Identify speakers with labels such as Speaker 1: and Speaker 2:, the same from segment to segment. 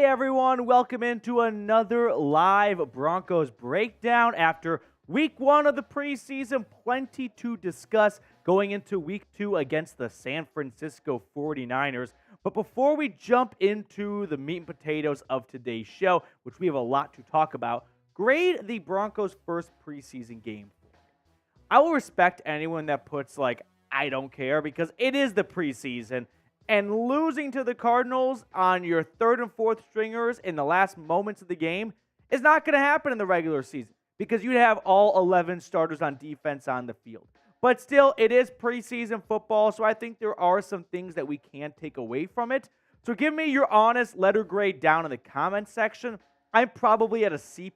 Speaker 1: everyone, welcome into another live Broncos Breakdown. After week 1 of the preseason, plenty to discuss going into week 2 against the San Francisco 49ers. But before we jump into the meat and potatoes of today's show, which we have a lot to talk about, grade the Broncos' first preseason game. I will respect anyone that puts I don't care, because it is the preseason. And losing to the Cardinals on your third and fourth stringers in the last moments of the game is not going to happen in the regular season, because you'd have all 11 starters on defense on the field. But still, it is preseason football, so I think there are some things that we can take away from it. So give me your honest letter grade down in the comments section. I'm probably at a C+.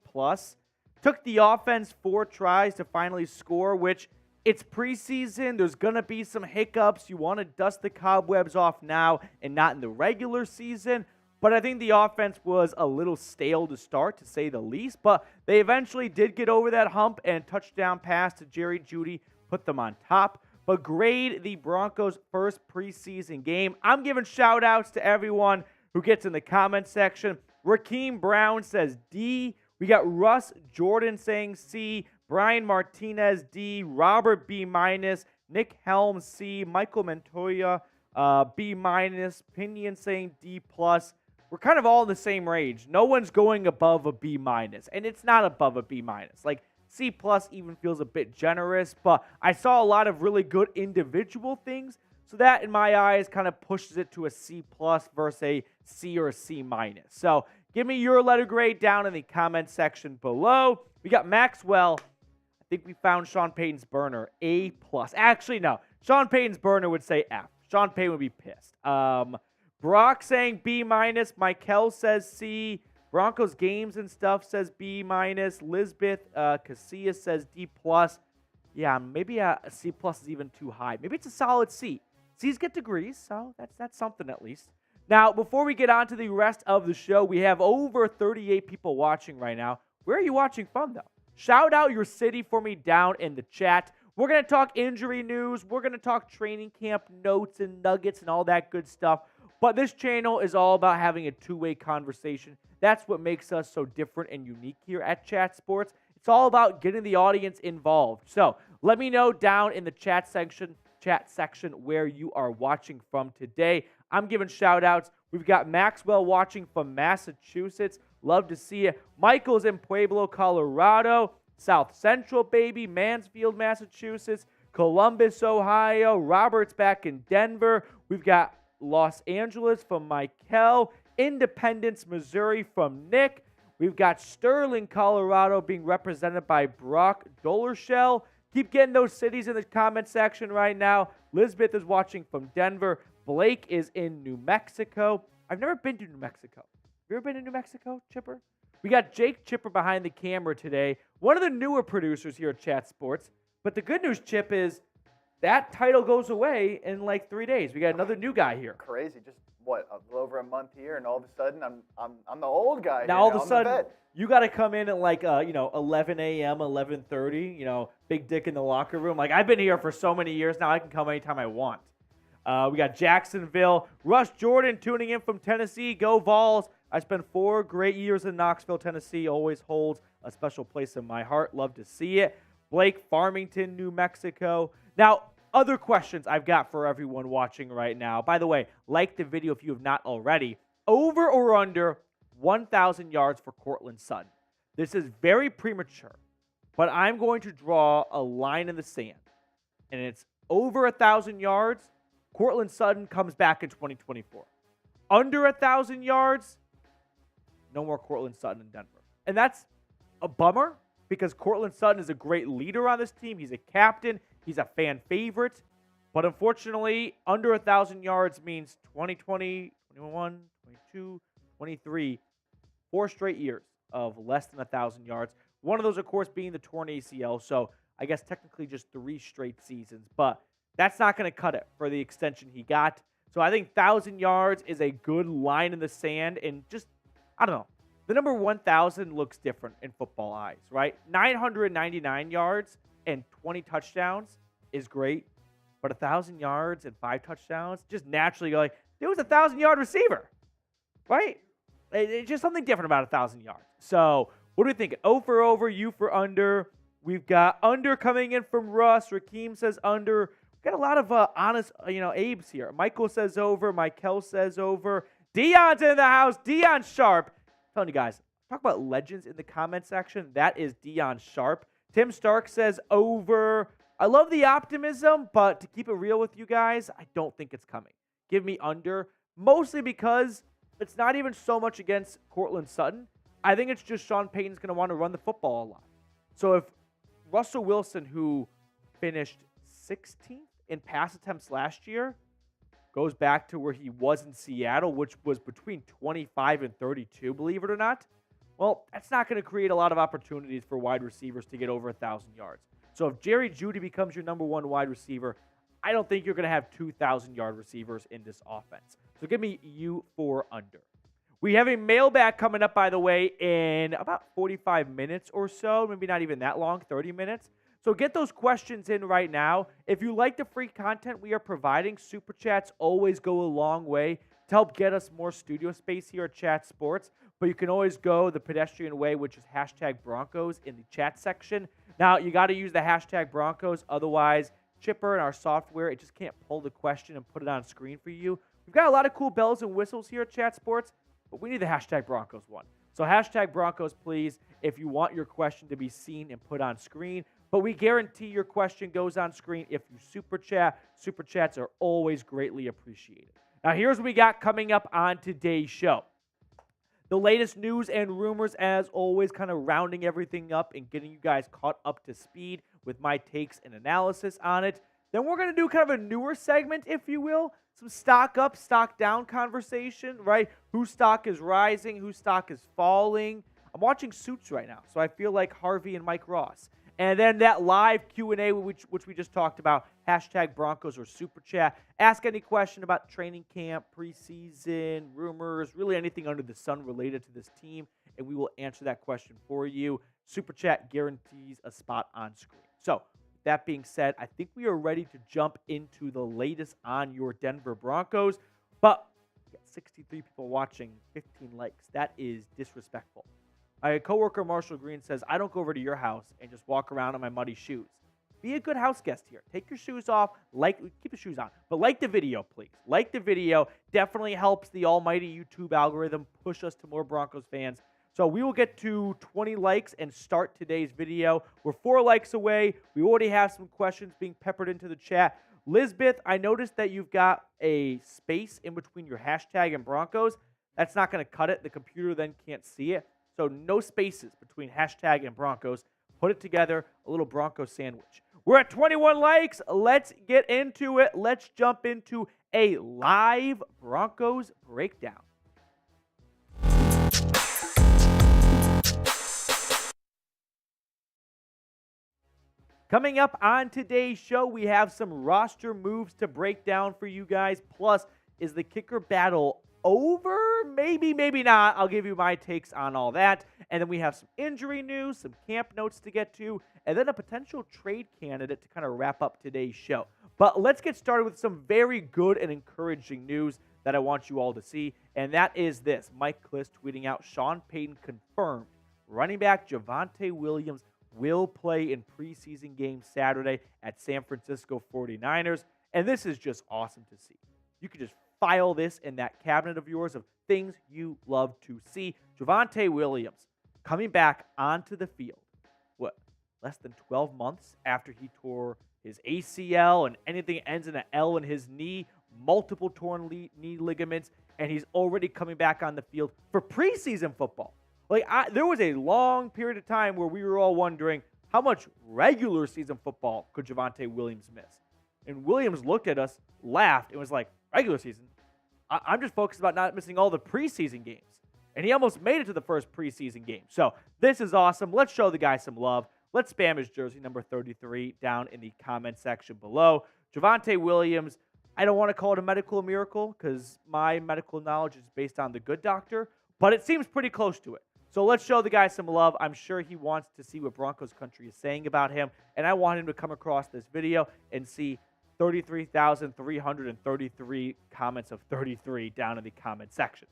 Speaker 1: Took the offense 4 tries to finally score, which it's preseason. There's going to be some hiccups. You want to dust the cobwebs off now and not in the regular season. But I think the offense was a little stale to start, to say the least. But they eventually did get over that hump, and touchdown pass to Jerry Jeudy put them on top. But grade the Broncos' first preseason game. I'm giving shout-outs to everyone who gets in the comment section. Rakeem Brown says D. We got Russ Jordan saying C. Brian Martinez, D. Robert, B-. Nick Helms, C. Michael Montoya, B-. Pinion saying D+. We're kind of all in the same range. No one's going above a B-, and it's not above a B-. C+ even feels a bit generous, but I saw a lot of really good individual things, so that, in my eyes, kind of pushes it to a C+ versus a C or a C-. So give me your letter grade down in the comment section below. We got Maxwell. I think we found Sean Payton's burner, A+. Actually, no. Sean Payton's burner would say F. Sean Payton would be pissed. Brock saying B-. Michael says C. Broncos games and stuff says B-. Lisbeth Casillas says D+. Yeah, maybe a C+ is even too high. Maybe it's a solid C. C's get degrees, so that's something at least. Now, before we get on to the rest of the show, we have over 38 people watching right now. Where are you watching from, though? Shout out your city for me down in the chat. We're going to talk injury news. We're going to talk training camp notes and nuggets and all that good stuff. But this channel is all about having a two-way conversation. That's what makes us so different and unique here at Chat Sports. It's all about getting the audience involved. So let me know down in the chat section where you are watching from today. I'm giving shout-outs. We've got Maxwell watching from Massachusetts. Love to see you. Michael's in Pueblo, Colorado. South Central, baby. Mansfield, Massachusetts. Columbus, Ohio. Robert's back in Denver. We've got Los Angeles from Michael. Independence, Missouri from Nick. We've got Sterling, Colorado being represented by Brock Dolershell. Keep getting those cities in the comment section right now. Lisbeth is watching from Denver. Blake is in New Mexico. I've never been to New Mexico. Have you ever been to New Mexico, Chipper? We got Jake Chipper behind the camera today. One of the newer producers here at Chat Sports. But the good news, Chip, is that title goes away in 3 days. We got another new guy here.
Speaker 2: Crazy. Just, a little over a month here, and all of a sudden, I'm the old guy.
Speaker 1: Now, all of a sudden, you got to come in at 11 a.m., 11:30, big dick in the locker room. I've been here for so many years now, I can come anytime I want. We got Jacksonville. Russ Jordan tuning in from Tennessee. Go Vols. I spent 4 great years in Knoxville, Tennessee. Always holds a special place in my heart. Love to see it. Blake, Farmington, New Mexico. Now, other questions I've got for everyone watching right now. By the way, like the video if you have not already. Over or under 1,000 yards for Courtland Sutton. This is very premature, but I'm going to draw a line in the sand. And it's over 1,000 yards. Courtland Sutton comes back in 2024. Under 1,000 yards, no more Courtland Sutton in Denver. And that's a bummer, because Courtland Sutton is a great leader on this team. He's a captain. He's a fan favorite. But unfortunately, under 1,000 yards means 2020, 21, 22, 23, 4 straight years of less than 1,000 yards. One of those, of course, being the torn ACL. So I guess technically just 3 straight seasons. But that's not going to cut it for the extension he got. So I think 1,000 yards is a good line in the sand. And just, I don't know. The number 1,000 looks different in football eyes, right? 999 yards and 20 touchdowns is great. But 1,000 yards and 5 touchdowns, just naturally go it was a 1,000-yard receiver, right? It's just something different about 1,000 yards. So what do we think? O for over, U for under. We've got under coming in from Russ. Rakeem says under. We've got a lot of honest, Abes here. Michael says over. Michael says over. Dion's in the house. Dion Sharp. I'm telling you guys, talk about legends in the comment section. That is Dion Sharp. Tim Stark says over. I love the optimism, but to keep it real with you guys, I don't think it's coming. Give me under, mostly because it's not even so much against Cortland Sutton. I think it's just Sean Payton's going to want to run the football a lot. So if Russell Wilson, who finished 16th in pass attempts last year, goes back to where he was in Seattle, which was between 25 and 32, believe it or not, well, that's not going to create a lot of opportunities for wide receivers to get over 1,000 yards. So if Jerry Jeudy becomes your number one wide receiver, I don't think you're going to have 2,000-yard receivers in this offense. So give me U for under. We have a mailbag coming up, by the way, in about 45 minutes or so. Maybe not even that long, 30 minutes. So get those questions in right now. If you like the free content we are providing, Super Chats always go a long way to help get us more studio space here at Chat Sports. But you can always go the pedestrian way, which is hashtag Broncos in the chat section. Now, you got to use the hashtag Broncos. Otherwise, Chipper and our software, it just can't pull the question and put it on screen for you. We've got a lot of cool bells and whistles here at Chat Sports, but we need the hashtag Broncos one. So hashtag Broncos, please, if you want your question to be seen and put on screen. But we guarantee your question goes on screen if you super chat. Super chats are always greatly appreciated. Now, here's what we got coming up on today's show. The latest news and rumors, as always, kind of rounding everything up and getting you guys caught up to speed with my takes and analysis on it. Then we're going to do kind of a newer segment, if you will, some stock up, stock down conversation, right? Whose stock is rising, whose stock is falling. I'm watching Suits right now, so I feel like Harvey and Mike Ross. And then that live Q&A, which we just talked about, hashtag Broncos or Super Chat. Ask any question about training camp, preseason, rumors, really anything under the sun related to this team, and we will answer that question for you. Super Chat guarantees a spot on screen. So, that being said, I think we are ready to jump into the latest on your Denver Broncos. But we got 63 people watching, 15 likes. That is disrespectful. My coworker Marshall Green says, I don't go over to your house and just walk around in my muddy shoes. Be a good house guest here. Take your shoes off. Keep your shoes on. But like the video, please. Like the video. Definitely helps the almighty YouTube algorithm push us to more Broncos fans. So we will get to 20 likes and start today's video. We're 4 likes away. We already have some questions being peppered into the chat. Lisbeth, I noticed that you've got a space in between your hashtag and Broncos. That's not going to cut it. The computer then can't see it. So no spaces between hashtag and Broncos. Put it together, a little Broncos sandwich. We're at 21 likes. Let's get into it. Let's jump into a live Broncos breakdown. Coming up on today's show, we have some roster moves to break down for you guys. Plus, is the kicker battle over? Maybe, maybe not. I'll give you my takes on all that. And then we have some injury news, some camp notes to get to, and then a potential trade candidate to kind of wrap up today's show. But let's get started with some very good and encouraging news that I want you all to see, and that is this. Mike Kliss tweeting out, Sean Payton confirmed running back Javonte Williams will play in preseason games Saturday at San Francisco 49ers, and this is just awesome to see. You could just file this in that cabinet of yours of things you love to see. Javonte Williams coming back onto the field, less than 12 months after he tore his ACL and anything ends in an L in his knee, multiple torn knee ligaments, and he's already coming back on the field for preseason football. There was a long period of time where we were all wondering how much regular season football could Javonte Williams miss. And Williams looked at us, laughed, and was like, regular season? I'm just focused about not missing all the preseason games. And he almost made it to the first preseason game. So this is awesome. Let's show the guy some love. Let's spam his jersey number 33 down in the comment section below. Javonte Williams, I don't want to call it a medical miracle because my medical knowledge is based on the good doctor, but it seems pretty close to it. So let's show the guy some love. I'm sure he wants to see what Broncos country is saying about him, and I want him to come across this video and see 33,333 comments of 33 down in the comment section.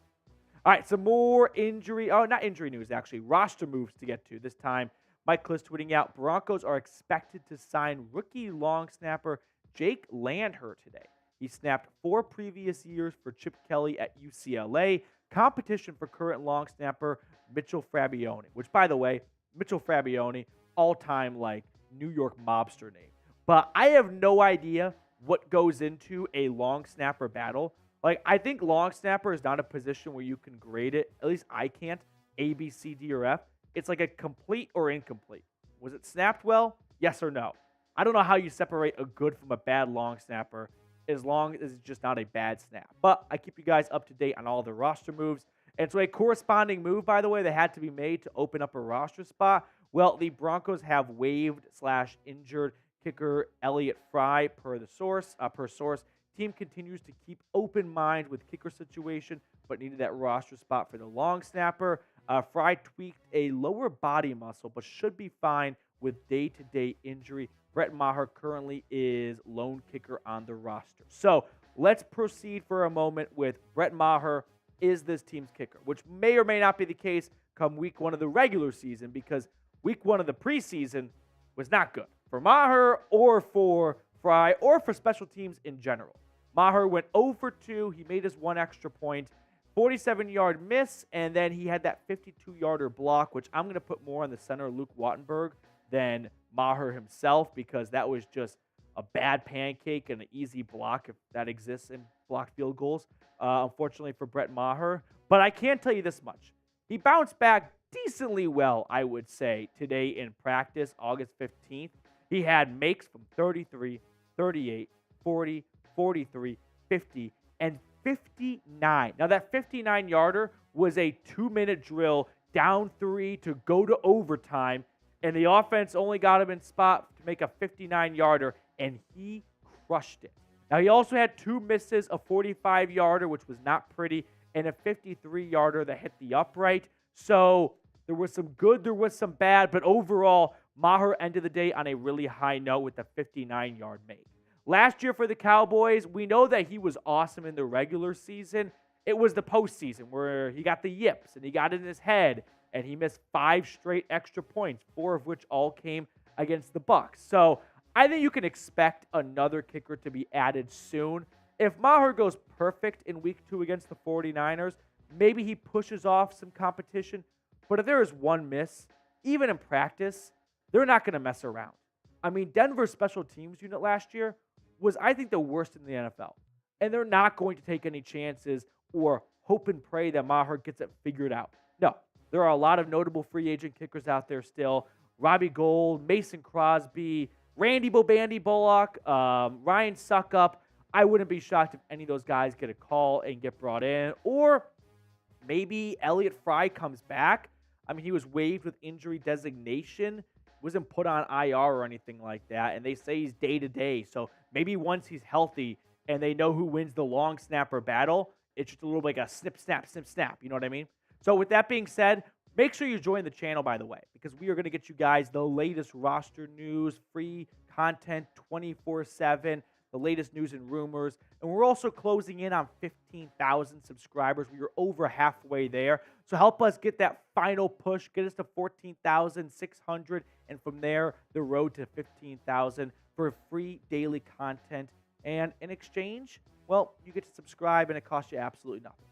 Speaker 1: All right, some more not injury news, actually. Roster moves to get to. This time, Mike Kliss tweeting out, Broncos are expected to sign rookie long snapper Jake Landher today. He snapped 4 previous years for Chip Kelly at UCLA. Competition for current long snapper Mitchell Fabione, which, by the way, Mitchell Fabione, all-time, New York mobster name. But I have no idea what goes into a long snapper battle. I think long snapper is not a position where you can grade it. At least I can't. A, B, C, D, or F. It's like a complete or incomplete. Was it snapped well? Yes or no? I don't know how you separate a good from a bad long snapper as long as it's just not a bad snap. But I keep you guys up to date on all the roster moves. And so a corresponding move, by the way, that had to be made to open up a roster spot. Well, the Broncos have waived/injured kicker Elliott Fry per source. Team continues to keep open mind with kicker situation, but needed that roster spot for the long snapper. Fry tweaked a lower body muscle, but should be fine with day-to-day injury. Brett Maher currently is lone kicker on the roster. So let's proceed for a moment with Brett Maher is this team's kicker, which may or may not be the case come week 1 of the regular season, because week 1 of the preseason was not good for Maher or for Fry or for special teams in general. Maher went 0 for 2. He made his 1 extra point, 47-yard miss, and then he had that 52-yarder block, which I'm going to put more on the center, Luke Wattenberg, than Maher himself, because that was just a bad pancake and an easy block, if that exists in blocked field goals, unfortunately for Brett Maher. But I can tell you this much. He bounced back decently well, I would say, today in practice, August 15th. He had makes from 33, 38, 40, 43, 50, and 59. Now, that 59-yarder was a 2-minute drill, down 3 to go to overtime, and the offense only got him in spot to make a 59-yarder, and he crushed it. Now, he also had 2 misses, a 45-yarder, which was not pretty, and a 53-yarder that hit the upright. So there was some good, there was some bad, but overall, Maher ended the day on a really high note with a 59-yard make. Last year for the Cowboys, we know that he was awesome in the regular season. It was the postseason where he got the yips and he got in his head and he missed 5 straight extra points, 4 of which all came against the Bucs. So I think you can expect another kicker to be added soon. If Maher goes perfect in week 2 against the 49ers, maybe he pushes off some competition. But if there is 1 miss, even in practice, they're not going to mess around. I mean, Denver's special teams unit last year was, I think, the worst in the NFL. And they're not going to take any chances or hope and pray that Maher gets it figured out. No, there are a lot of notable free agent kickers out there still. Robbie Gould, Mason Crosby, Randy Bobandy Bullock, Ryan Suckup. I wouldn't be shocked if any of those guys get a call and get brought in. Or maybe Elliott Fry comes back. I mean, he was waived with injury designation. Wasn't put on IR or anything like that, and they say he's day-to-day. So maybe once he's healthy and they know who wins the long snapper battle, it's just a little like a snip, snap, snip, snap. You know what I mean? So with that being said, make sure you join the channel, by the way, because we are going to get you guys the latest roster news, free content 24/7, the latest news and rumors. And we're also closing in on 15,000 subscribers. We are over halfway there. So help us get that final push, get us to 14,600, and from there, the road to 15,000 for free daily content. And in exchange, well, you get to subscribe, and it costs you absolutely nothing.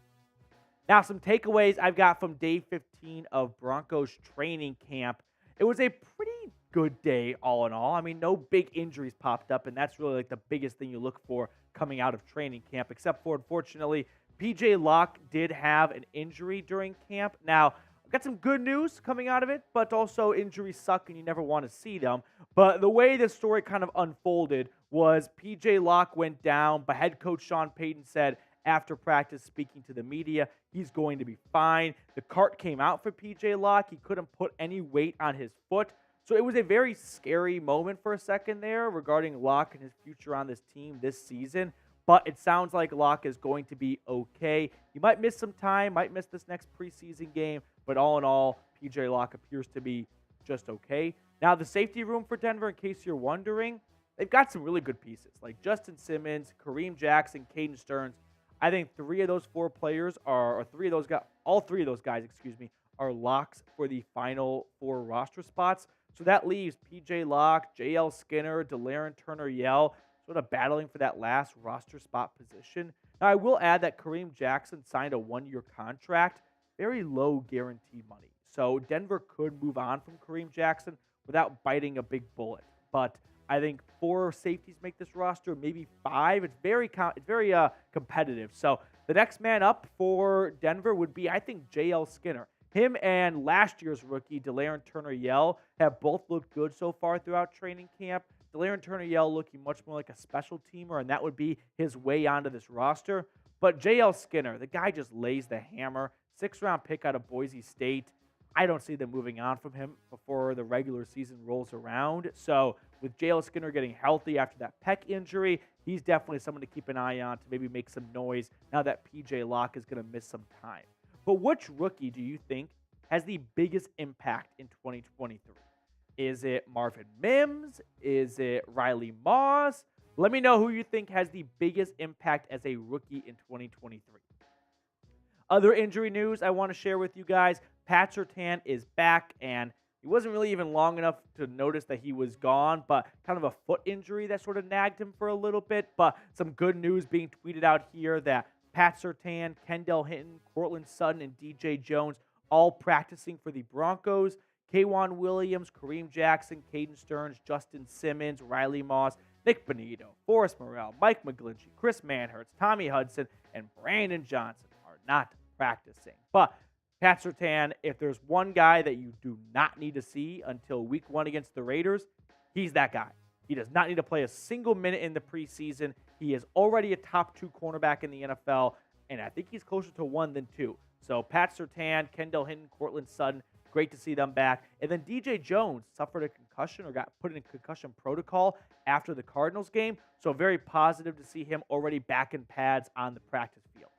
Speaker 1: Now, some takeaways I've got from day 15 of Broncos training camp. It was a pretty good day, all in all. I mean, no big injuries popped up, and that's really like the biggest thing you look for coming out of training camp, except for, unfortunately, PJ Locke did have an injury during camp. Now, I've got some good news coming out of it, but also injuries suck and you never want to see them. But the way this story kind of unfolded was PJ Locke went down, but head coach Sean Payton said after practice, speaking to the media, he's going to be fine. The cart came out for PJ Locke. He couldn't put any weight on his foot. So it was a very scary moment for a second there regarding Locke and his future on this team this season. But it sounds like Locke is going to be okay. He might miss some time, might miss this next preseason game, but all in all, PJ Locke appears to be just okay. Now, the safety room for Denver, in case you're wondering, they've got some really good pieces, like Justin Simmons, Kareem Jackson, Caden Stearns. I think three of those four players are, or three of those guys, all three of those guys, excuse me, are locks for the final four roster spots. So that leaves PJ Locke, JL Skinner, DeLaren Turner-Yell sort of battling for that last roster spot position. Now, I will add that Kareem Jackson signed a one-year contract, very low guaranteed money. So Denver could move on from Kareem Jackson without biting a big bullet. But I think four safeties make this roster, maybe five. It's very competitive. So the next man up for Denver would be, I think, JL Skinner. Him and last year's rookie, DeLaren Turner-Yell, have both looked good so far throughout training camp. DeLaren Turner-Yell looking much more like a special teamer, and that would be his way onto this roster. But JL Skinner, the guy just lays the hammer. 6th-round pick out of Boise State. I don't see them moving on from him before the regular season rolls around. So with JL Skinner getting healthy after that pec injury, he's definitely someone to keep an eye on to maybe make some noise now that PJ Locke is going to miss some time. But which rookie do you think has the biggest impact in 2023? Is it Marvin Mims? Is it Riley Moss? Let me know who you think has the biggest impact as a rookie in 2023. Other injury news I want to share with you guys. Pat Surtain is back, and he wasn't really even long enough to notice that he was gone, but kind of a foot injury that sort of nagged him for a little bit. But some good news being tweeted out here that Pat Surtain, Kendall Hinton, Cortland Sutton, and DJ Jones all practicing for the Broncos. K'Wan Williams, Kareem Jackson, Caden Stearns, Justin Simmons, Riley Moss, Nick Bonito, Forrest Morrell, Mike McGlinchey, Chris Manhertz, Tommy Hudson, and Brandon Johnson are not practicing. But Pat Surtain, if there's one guy that you do not need to see until week 1 against the Raiders, he's that guy. He does not need to play a single minute in the preseason. He is already a top 2 cornerback in the NFL, and I think he's closer to 1 than 2. So Pat Surtain, Kendall Hinton, Cortland Sutton, great to see them back. And then DJ Jones suffered a concussion or got put in concussion protocol after the Cardinals game. So very positive to see him already back in pads on the practice field.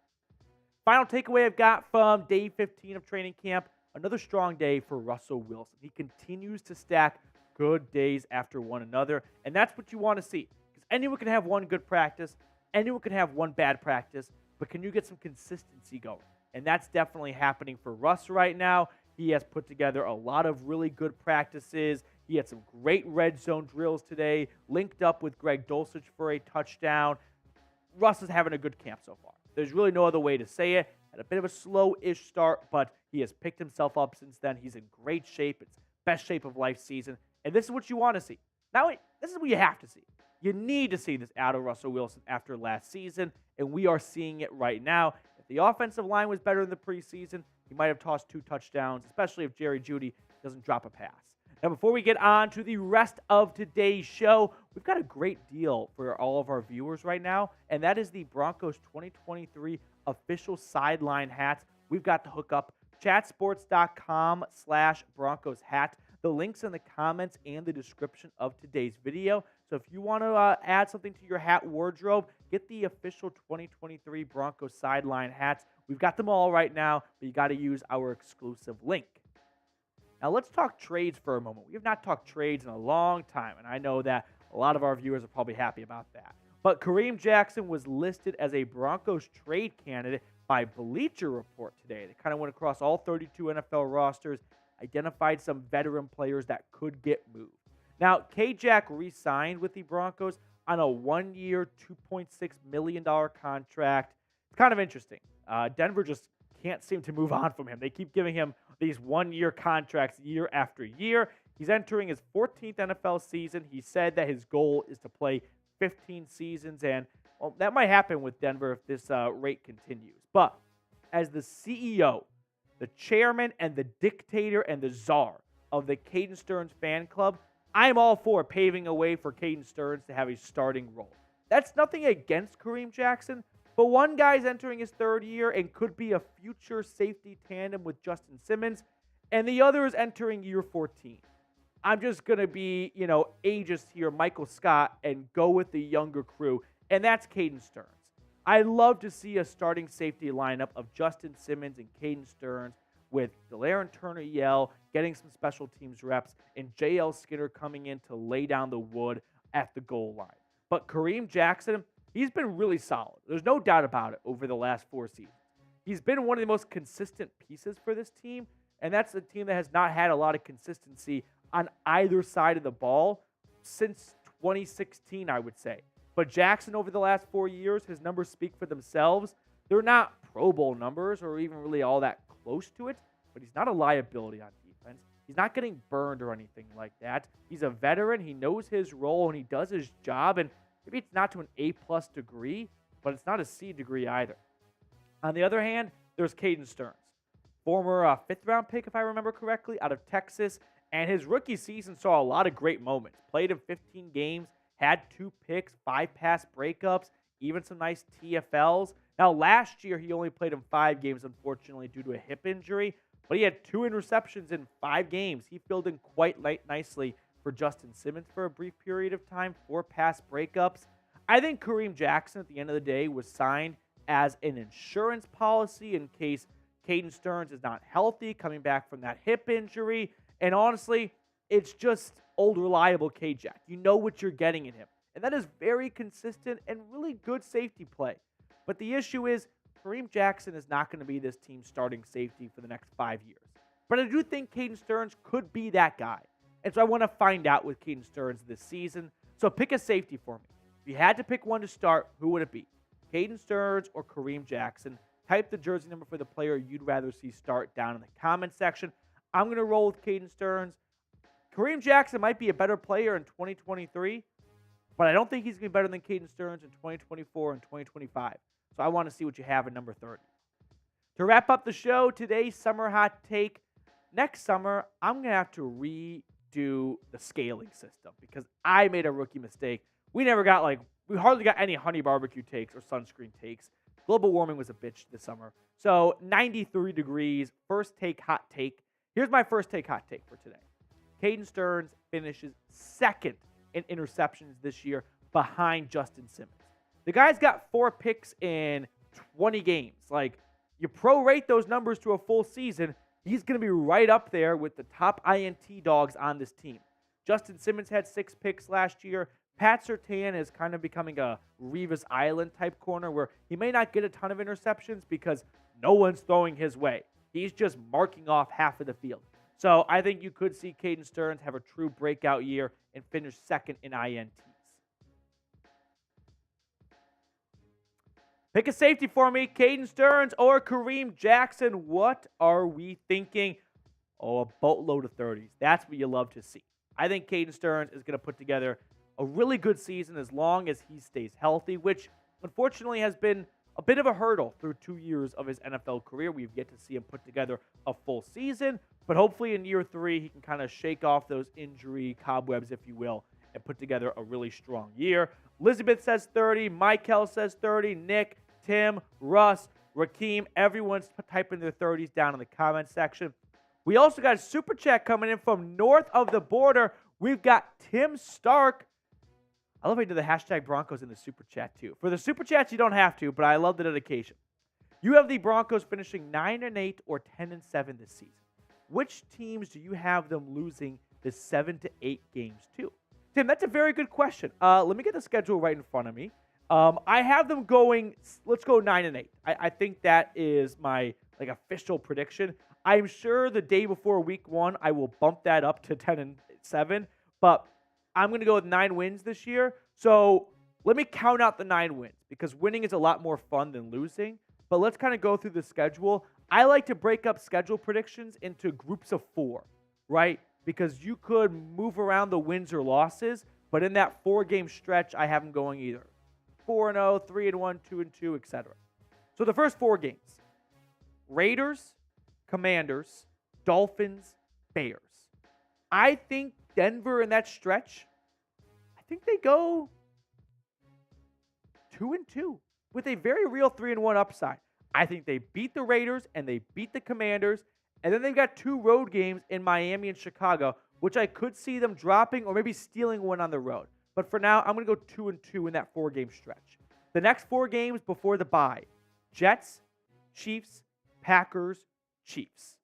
Speaker 1: Final takeaway I've got from day 15 of training camp, another strong day for Russell Wilson. He continues to stack good days after one another, and that's what you want to see. Because anyone can have one good practice, anyone can have one bad practice, but can you get some consistency going? And that's definitely happening for Russ right now. He has put together a lot of really good practices. He had some great red zone drills today, linked up with Greg Dulcich for a touchdown. Russ is having a good camp so far. There's really no other way to say it. Had a bit of a slow-ish start, but he has picked himself up since then. He's in great shape. It's best shape of life season. And this is what you want to see. Now, this is what you have to see. You need to see this out of Russell Wilson after last season, and we are seeing it right now. If the offensive line was better in the preseason, he might have tossed 2 touchdowns, especially if Jerry Jeudy doesn't drop a pass. Now, before we get on to the rest of today's show, we've got a great deal for all of our viewers right now, and that is the Broncos 2023 official sideline hats. We've got to hook up chatsports.com/Broncos hat. The link's in the comments and the description of today's video. So if you want to add something to your hat wardrobe, get the official 2023 Broncos sideline hats. We've got them all right now, but you got to use our exclusive link. Now let's talk trades for a moment. We have not talked trades in a long time, and I know that a lot of our viewers are probably happy about that. But Kareem Jackson was listed as a Broncos trade candidate by Bleacher Report today. They kind of went across all 32 NFL rosters, identified some veteran players that could get moved. Now, K-Jack re-signed with the Broncos on a 1-year, $2.6 million contract. It's kind of interesting. Denver just can't seem to move on from him. They keep giving him these 1-year contracts year after year. He's entering his 14th NFL season. He said that his goal is to play 15 seasons, and well, that might happen with Denver if this rate continues. But as the CEO, the chairman, and the dictator and the czar of the Caden Stearns fan club, I'm all for paving a way for Caden Stearns to have a starting role. That's nothing against Kareem Jackson, but one guy's entering his 3rd year and could be a future safety tandem with Justin Simmons, and the other is entering year 14. I'm just going to be, ageist here, Michael Scott, and go with the younger crew, and that's Caden Stearns. I'd love to see a starting safety lineup of Justin Simmons and Caden Stearns with DeLaren Turner-Yell getting some special teams reps and JL Skinner coming in to lay down the wood at the goal line. But Kareem Jackson, he's been really solid. There's no doubt about it over the last 4 seasons. He's been one of the most consistent pieces for this team, and that's a team that has not had a lot of consistency on either side of the ball since 2016, I would say. But Jackson, over the last 4 years, his numbers speak for themselves. They're not Pro Bowl numbers or even really all that close to it, but he's not a liability on defense. He's not getting burned or anything like that. He's a veteran. He knows his role, and he does his job. And maybe it's not to an A-plus degree, but it's not a C degree either. On the other hand, there's Caden Stearns, former 5th-round pick, if I remember correctly, out of Texas. And his rookie season saw a lot of great moments. Played in 15 games, had 2 picks, 5 pass breakups, even some nice TFLs. Now, last year, he only played in 5 games, unfortunately, due to a hip injury. But he had 2 interceptions in 5 games. He filled in quite nicely for Justin Simmons for a brief period of time, 4 pass breakups. I think Kareem Jackson, at the end of the day, was signed as an insurance policy in case Caden Stearns is not healthy, coming back from that hip injury. And honestly, it's just old, reliable K-Jack. You know what you're getting in him. And that is very consistent and really good safety play. But the issue is, Kareem Jackson is not going to be this team's starting safety for the next 5 years. But I do think Caden Stearns could be that guy. And so I want to find out with Caden Stearns this season. So pick a safety for me. If you had to pick one to start, who would it be? Caden Stearns or Kareem Jackson? Type the jersey number for the player you'd rather see start down in the comment section. I'm going to roll with Caden Stearns. Kareem Jackson might be a better player in 2023, but I don't think he's going to be better than Caden Stearns in 2024 and 2025. So I want to see what you have at number 30. To wrap up the show, today's summer hot take. Next summer, I'm going to have to redo the scaling system because I made a rookie mistake. We hardly got any honey barbecue takes or sunscreen takes. Global warming was a bitch this summer. So 93 degrees, first take, hot take. Here's my first take, hot take for today. Caden Stearns finishes second in interceptions this year behind Justin Simmons. The guy's got 4 picks in 20 games. Like, you prorate those numbers to a full season, he's going to be right up there with the top INT dogs on this team. Justin Simmons had 6 picks last year. Pat Surtain is kind of becoming a Revis Island type corner where he may not get a ton of interceptions because no one's throwing his way. He's just marking off half of the field. So I think you could see Caden Stearns have a true breakout year and finish second in INTs. Pick a safety for me, Caden Stearns or Kareem Jackson. What are we thinking? Oh, a boatload of 30s. That's what you love to see. I think Caden Stearns is going to put together a really good season as long as he stays healthy, which unfortunately has been a bit of a hurdle through 2 years of his NFL career. We've yet to see him put together a full season, but hopefully in year 3, he can kind of shake off those injury cobwebs, if you will, and put together a really strong year. Elizabeth says 30. Michael says 30. Nick, Tim, Russ, Rakeem, everyone's typing their 30s down in the comment section. We also got a super chat coming in from north of the border. We've got Tim Stark. I love how you do the hashtag Broncos in the super chat too. For the super chats, you don't have to, but I love the dedication. You have the Broncos finishing 9-8 or 10-7 this season. Which teams do you have them losing the 7 to 8 games to? Tim, that's a very good question. Let me get the schedule right in front of me. I have them going, let's go 9-8. I think that is my official prediction. I'm sure the day before week 1, I will bump that up to 10-7, but I'm going to go with 9 wins this year. So let me count out the 9 wins because winning is a lot more fun than losing. But let's kind of go through the schedule. I like to break up schedule predictions into groups of 4, right? Because you could move around the wins or losses, but in that 4-game stretch, I have them going either 4-0, 3-1, 2-2, etc. So the first 4 games: Raiders, Commanders, Dolphins, Bears. I think Denver in that stretch, I think they go 2-2 with a very real 3-1 upside. I think they beat the Raiders and they beat the Commanders, and then they've got 2 road games in Miami and Chicago, which I could see them dropping or maybe stealing one on the road. But for now, I'm going to go 2-2 in that 4-game stretch. The next 4 games before the bye: Jets, Chiefs, Packers, Chiefs.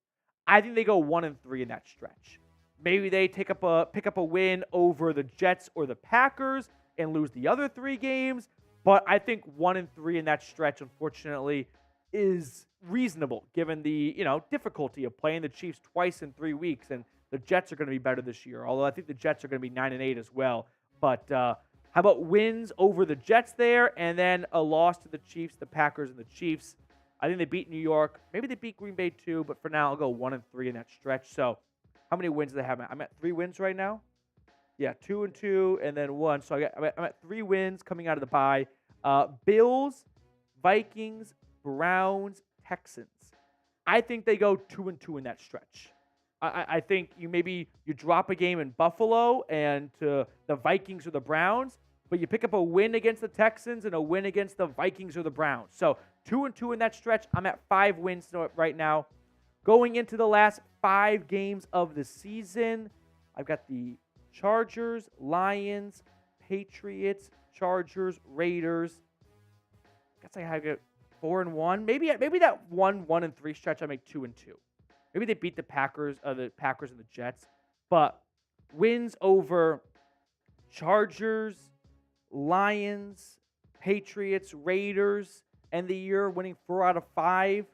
Speaker 1: I think they go 1-3 in that stretch. Maybe they pick up a win over the Jets or the Packers and lose the other 3 games. But I think 1-3 in that stretch, unfortunately, is reasonable given the, difficulty of playing the Chiefs twice in 3 weeks, and the Jets are going to be better this year. Although I think the Jets are going to be 9-8 as well. But how about wins over the Jets there, and then a loss to the Chiefs, the Packers, and the Chiefs? I think they beat New York. Maybe they beat Green Bay too, but for now I'll go 1-3 in that stretch. So how many wins do they have? I'm at 3 wins right now. Yeah, 2-2, and then 1. So I'm at 3 wins coming out of the bye. Bills, Vikings, Browns, Texans. I think they go 2-2 in that stretch. I think you drop a game in Buffalo and to the Vikings or the Browns, but you pick up a win against the Texans and a win against the Vikings or the Browns. So 2-2 in that stretch. I'm at 5 wins right now. Going into the last 5 games of the season, I've got the Chargers, Lions, Patriots, Chargers, Raiders. I guess I have 4-1. Maybe that 1-3 stretch I make 2-2. Maybe they beat the Packers and the Jets. But wins over Chargers, Lions, Patriots, Raiders, and the year winning 4 out of 5.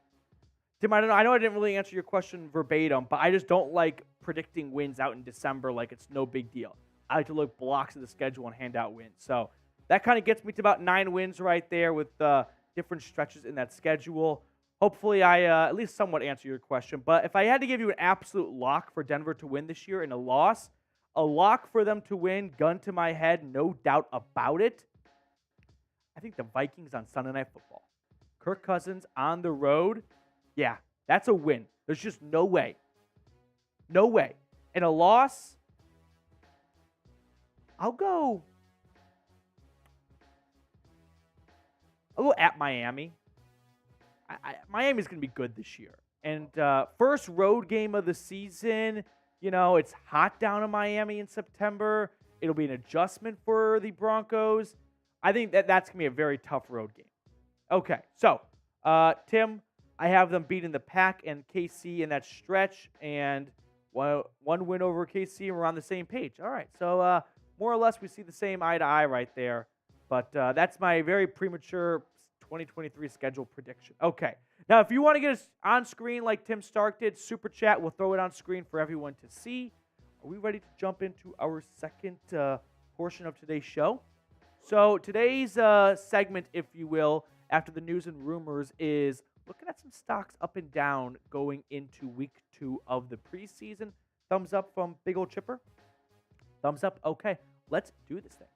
Speaker 1: Tim, I know I didn't really answer your question verbatim, but I just don't like predicting wins out in December like it's no big deal. I like to look blocks of the schedule and hand out wins. So that kind of gets me to about 9 wins right there with different stretches in that schedule. Hopefully I at least somewhat answer your question. But if I had to give you an absolute lock for Denver to win this year and a lock for them to win, gun to my head, no doubt about it, I think the Vikings on Sunday Night Football. Kirk Cousins on the road. Yeah, that's a win. There's just no way. No way. And a loss, I'll go at Miami. Miami's going to be good this year. And first road game of the season, it's hot down in Miami in September. It'll be an adjustment for the Broncos. I think that's going to be a very tough road game. Okay, so, Tim, I have them beating the Pack and KC in that stretch, and one win over KC, and we're on the same page. All right, so more or less we see the same eye to eye right there. But that's my very premature 2023 schedule prediction. Okay. Now, if you want to get us on screen like Tim Stark did, Super Chat, we'll throw it on screen for everyone to see. Are we ready to jump into our second portion of today's show? So today's segment, if you will, after the news and rumors, is looking at some stocks up and down going into week 2 of the preseason. Thumbs up from Big Ol' Chipper. Thumbs up. Okay, let's do this thing.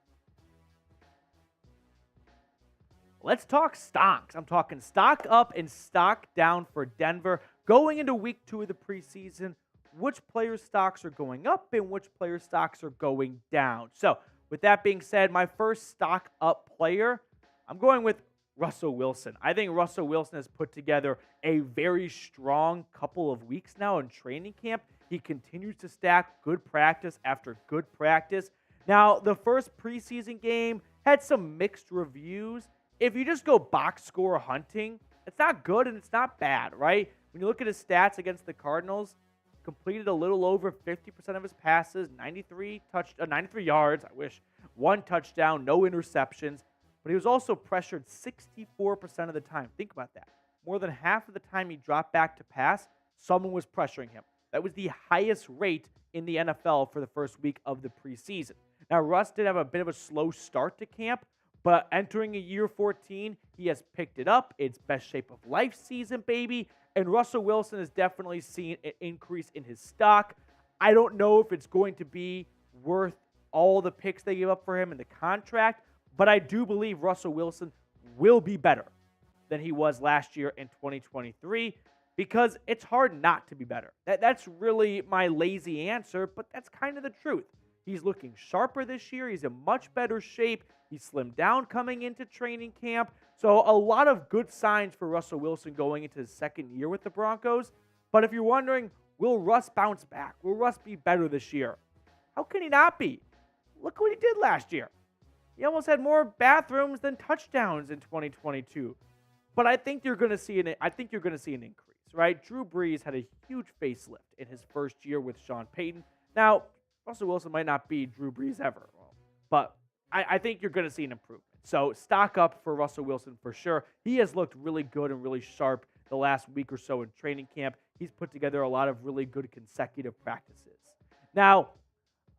Speaker 1: Let's talk stocks. I'm talking stock up and stock down for Denver. Going into week 2 of the preseason, which player stocks are going up and which player stocks are going down. So, with that being said, my first stock up player, I'm going with Russell Wilson. I think Russell Wilson has put together a very strong couple of weeks now in training camp. He continues to stack good practice after good practice. Now, the first preseason game had some mixed reviews. If you just go box score hunting, it's not good and it's not bad, right? When you look at his stats against the Cardinals, completed a little over 50% of his passes, 93 yards, 1 touchdown, no interceptions. But he was also pressured 64% of the time. Think about that. More than half of the time he dropped back to pass, someone was pressuring him. That was the highest rate in the NFL for the first week of the preseason. Now, Russ did have a bit of a slow start to camp, but entering a year 14, he has picked it up. It's best shape of life season, baby. And Russell Wilson has definitely seen an increase in his stock. I don't know if it's going to be worth all the picks they gave up for him in the contract, but I do believe Russell Wilson will be better than he was last year in 2023 because it's hard not to be better. That's really my lazy answer, but that's kind of the truth. He's looking sharper this year. He's in much better shape. He slimmed down coming into training camp. So a lot of good signs for Russell Wilson going into his second year with the Broncos. But if you're wondering, will Russ bounce back? Will Russ be better this year? How can he not be? Look what he did last year. He almost had more bathrooms than touchdowns in 2022. But I think you're going to see an increase, right? Drew Brees had a huge facelift in his first year with Sean Payton. Now, Russell Wilson might not be Drew Brees ever, but I think you're going to see an improvement. So stock up for Russell Wilson for sure. He has looked really good and really sharp the last week or so in training camp. He's put together a lot of really good consecutive practices. Now,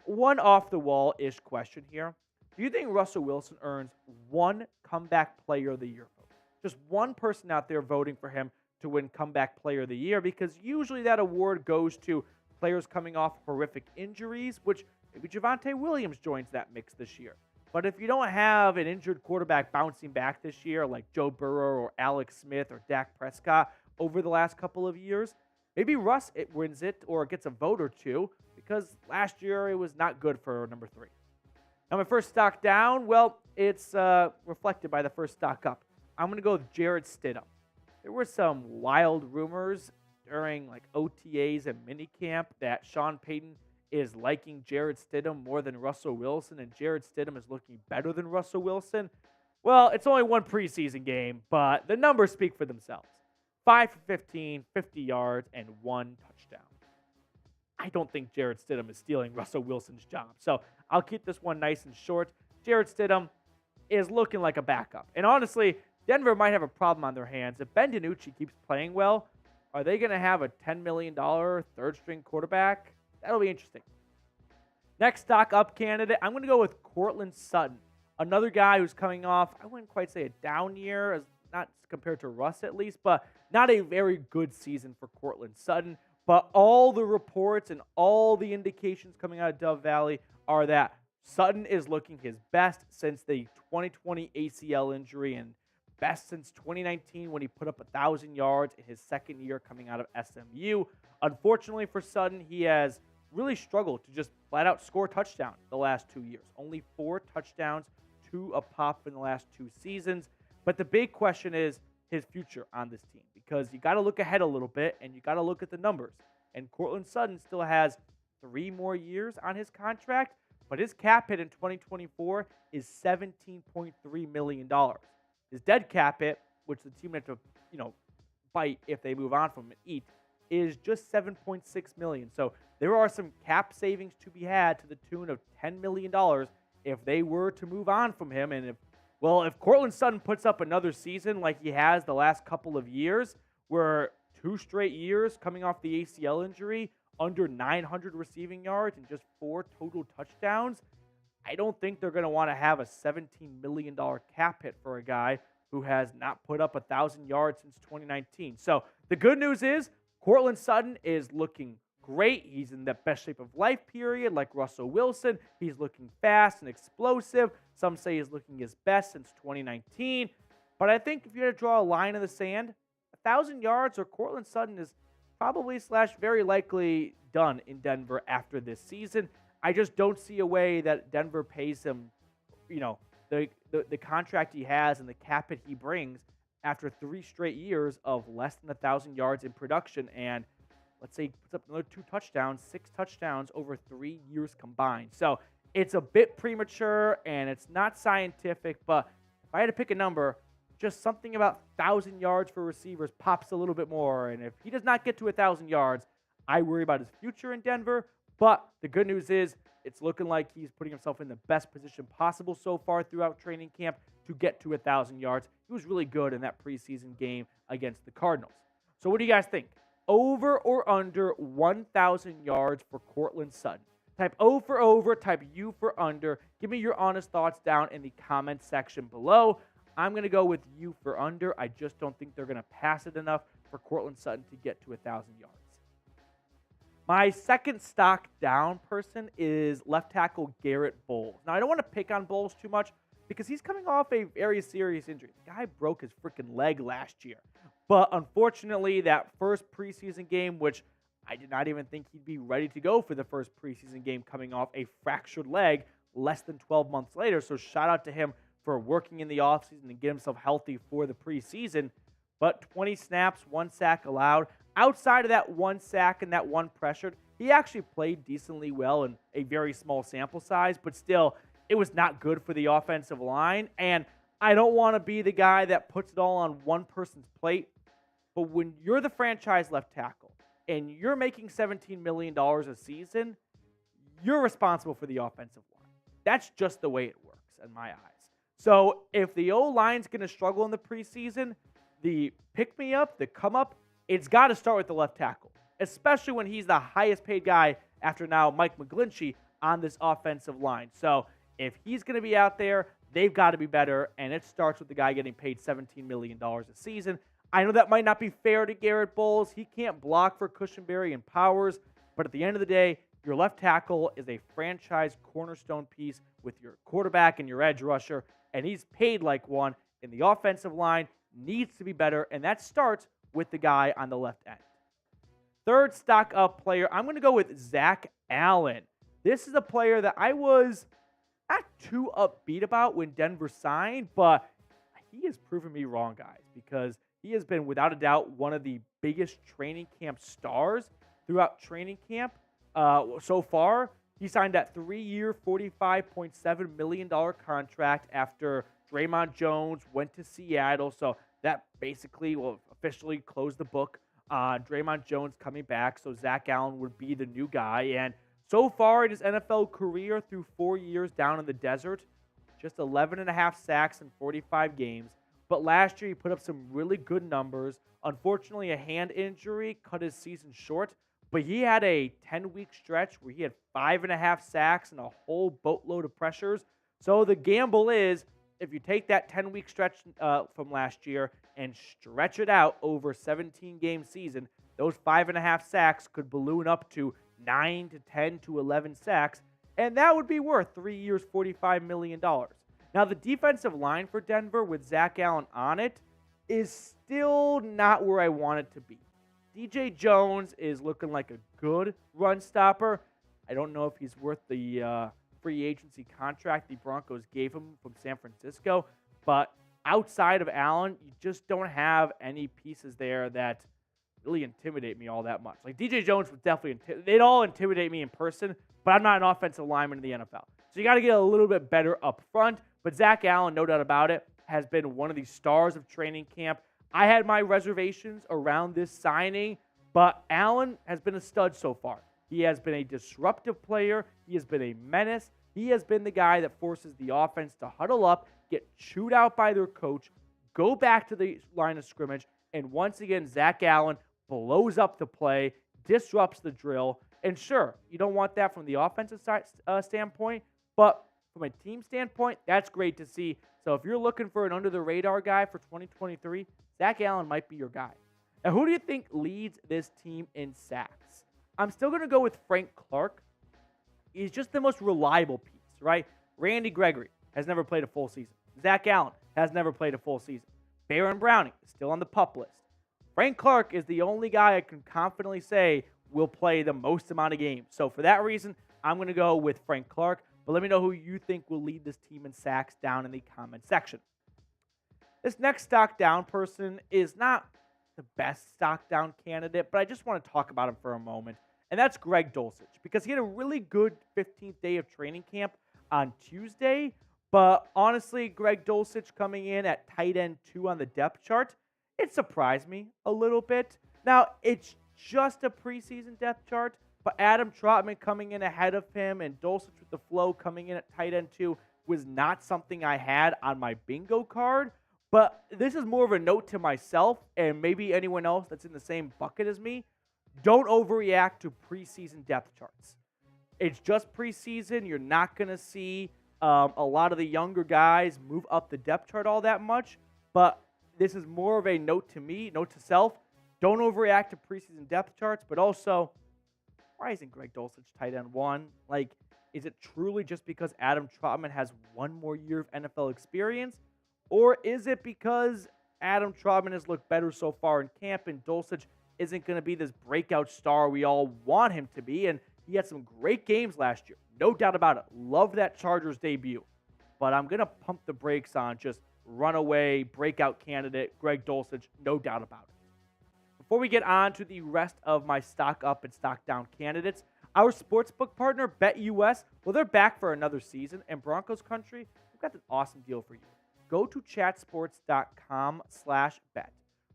Speaker 1: one off-the-wall-ish question here. Do you think Russell Wilson earns one comeback player of the year vote? Just one person out there voting for him to win comeback player of the year, because usually that award goes to players coming off horrific injuries, which maybe Javonte Williams joins that mix this year. But if you don't have an injured quarterback bouncing back this year, like Joe Burrow or Alex Smith or Dak Prescott over the last couple of years, maybe Russ wins it or gets a vote or two, because last year it was not good for number 3. Now, my first stock down, well, it's reflected by the first stock up. I'm going to go with Jarrett Stidham. There were some wild rumors during OTAs and minicamp that Sean Payton is liking Jarrett Stidham more than Russell Wilson, and Jarrett Stidham is looking better than Russell Wilson. Well, it's only one preseason game, but the numbers speak for themselves. 5 for 15, 50 yards, and 1 touchdown. I don't think Jarrett Stidham is stealing Russell Wilson's job, so I'll keep this one nice and short. Jarrett Stidham is looking like a backup. And honestly, Denver might have a problem on their hands. If Ben DiNucci keeps playing well, are they going to have a $10 million third-string quarterback? That'll be interesting. Next stock up candidate, I'm going to go with Courtland Sutton. Another guy who's coming off, I wouldn't quite say a down year, as not compared to Russ at least, but not a very good season for Courtland Sutton. But all the reports and all the indications coming out of Dove Valley are that Sutton is looking his best since the 2020 ACL injury and best since 2019 when he put up 1,000 yards in his second year coming out of SMU. Unfortunately for Sutton, he has really struggled to just flat out score touchdowns the last 2 years. Only 4 touchdowns, 2 a pop in the last 2 seasons. But the big question is his future on this team, because you got to look ahead a little bit and you got to look at the numbers. And Courtland Sutton still has 3 more years on his contract, but his cap hit in 2024 is $17.3 million. His dead cap hit, which the team have to, bite if they move on from it, eat, is just $7.6 million. So there are some cap savings to be had to the tune of $10 million if they were to move on from him. And if Courtland Sutton puts up another season like he has the last couple of years, where 2 straight years coming off the ACL injury, under 900 receiving yards and just 4 total touchdowns, I don't think they're going to want to have a $17 million cap hit for a guy who has not put up 1,000 yards since 2019. So the good news is Courtland Sutton is looking great. He's in the best shape of life period, like Russell Wilson. He's looking fast and explosive. Some say he's looking his best since 2019. But I think if you had to draw a line in the sand, 1,000 yards or Courtland Sutton is probably / very likely done in Denver after this season. I just don't see a way that Denver pays him, the contract he has and the cap hit he brings after 3 straight years of less than 1,000 yards in production. And let's say he puts up another 2 touchdowns, 6 touchdowns over 3 years combined. So it's a bit premature and it's not scientific, but if I had to pick a number, just something about 1,000 yards for receivers pops a little bit more. And if he does not get to 1,000 yards, I worry about his future in Denver. But the good news is it's looking like he's putting himself in the best position possible so far throughout training camp to get to 1,000 yards. He was really good in that preseason game against the Cardinals. So what do you guys think? Over or under 1,000 yards for Courtland Sutton? Type O for over, type U for under. Give me your honest thoughts down in the comment section below. I'm going to go with U for under. I just don't think they're going to pass it enough for Courtland Sutton to get to 1,000 yards. My second stock down person is left tackle Garrett Bowles. Now, I don't want to pick on Bowles too much because he's coming off a very serious injury. The guy broke his freaking leg last year. But unfortunately, that first preseason game, which I did not even think he'd be ready to go for the first preseason game, coming off a fractured leg less than 12 months later. So shout out to him for working in the offseason and get himself healthy for the preseason. But 20 snaps, 1 sack allowed. Outside of that 1 sack and that 1 pressured, he actually played decently well in a very small sample size, but still, it was not good for the offensive line. And I don't want to be the guy that puts it all on one person's plate, but when you're the franchise left tackle and you're making $17 million a season, you're responsible for the offensive line. That's just the way it works. in my eyes. So if the O-line's going to struggle in the preseason, the pick-me-up, the come-up, it's got to start with the left tackle, especially when he's the highest-paid guy after now Mike McGlinchey on this offensive line. So if he's going to be out there, they've got to be better, and it starts with the guy getting paid $17 million a season. I know that might not be fair to Garrett Bowles. He can't block for Cushenberry and Powers, but at the end of the day, your left tackle is a franchise cornerstone piece with your quarterback and your edge rusher, and he's paid like one, and the offensive line needs to be better, and that starts with the guy on the left end. Third stock-up player, I'm going to go with Zach Allen. This is a player that I was not too upbeat about when Denver signed, but he has proven me wrong, guys, because he has been, without a doubt, one of the biggest training camp stars throughout training camp so far. He signed that 3-year, $45.7 million contract after Draymond Jones went to Seattle, so that basically will officially close the book on Draymond Jones coming back, so Zach Allen would be the new guy. And so far in his NFL career through 4 years down in the desert, just 11.5 sacks in 45 games. But last year he put up some really good numbers. Unfortunately, a hand injury cut his season short, but he had a 10-week stretch where he had 5.5 sacks and a whole boatload of pressures. So the gamble is, if you take that 10-week stretch from last year and stretch it out over a 17-game season, those 5.5 sacks could balloon up to 9 to 10 to 11 sacks, and that would be worth 3 years, $45 million. Now, the defensive line for Denver with Zach Allen on it is still not where I want it to be. DJ Jones is looking like a good run stopper. I don't know if he's worth the free agency contract the Broncos gave him from San Francisco, but outside of Allen, you just don't have any pieces there that really intimidate me all that much. Like DJ Jones would definitely, they'd all intimidate me in person, but I'm not an offensive lineman in the NFL. So you got to get a little bit better up front. But Zach Allen, no doubt about it, has been one of the stars of training camp. I had my reservations around this signing, but Allen has been a stud so far. He has been a disruptive player. He has been a menace. He has been the guy that forces the offense to huddle up, get chewed out by their coach, go back to the line of scrimmage, and once again, Zach Allen blows up the play, disrupts the drill. And sure, you don't want that from the offensive side, standpoint, but from a team standpoint, that's great to see. So if you're looking for an under-the-radar guy for 2023, Zach Allen might be your guy. Now, who do you think leads this team in sacks? I'm still going to go with Frank Clark. He's just the most reliable piece, right? Randy Gregory has never played a full season. Zach Allen has never played a full season. Baron Browning is still on the PUP list. Frank Clark is the only guy I can confidently say will play the most amount of games. So for that reason, I'm going to go with Frank Clark. But let me know who you think will lead this team in sacks down in the comment section. This next stock down person is not the best stock down candidate, but I just want to talk about him for a moment. And that's Greg Dulcich, because he had a really good 15th day of training camp on Tuesday. But honestly, Greg Dulcich coming in at tight end 2 on the depth chart, it surprised me a little bit. Now, it's just a preseason depth chart, but Adam Trotman coming in ahead of him and Dulcich with the flow coming in at tight end 2 was not something I had on my bingo card. But this is more of a note to myself and maybe anyone else that's in the same bucket as me. Don't overreact to preseason depth charts. It's just preseason. You're not going to see a lot of the younger guys move up the depth chart all that much. But this is more of a note to me, note to self. Don't overreact to preseason depth charts, but also, why isn't Greg Dulcich tight end 1? Like, is it truly just because Adam Trotman has one more year of NFL experience? Or is it because Adam Trotman has looked better so far in camp and Dulcich isn't going to be this breakout star we all want him to be? And he had some great games last year. No doubt about it. Love that Chargers debut. But I'm going to pump the brakes on just runaway breakout candidate Greg Dulcich. No doubt about it. Before we get on to the rest of my stock up and stock down candidates, our sportsbook partner, BetUS, well, they're back for another season. And Broncos Country, we've got an awesome deal for you. Go to chatsports.com/bet.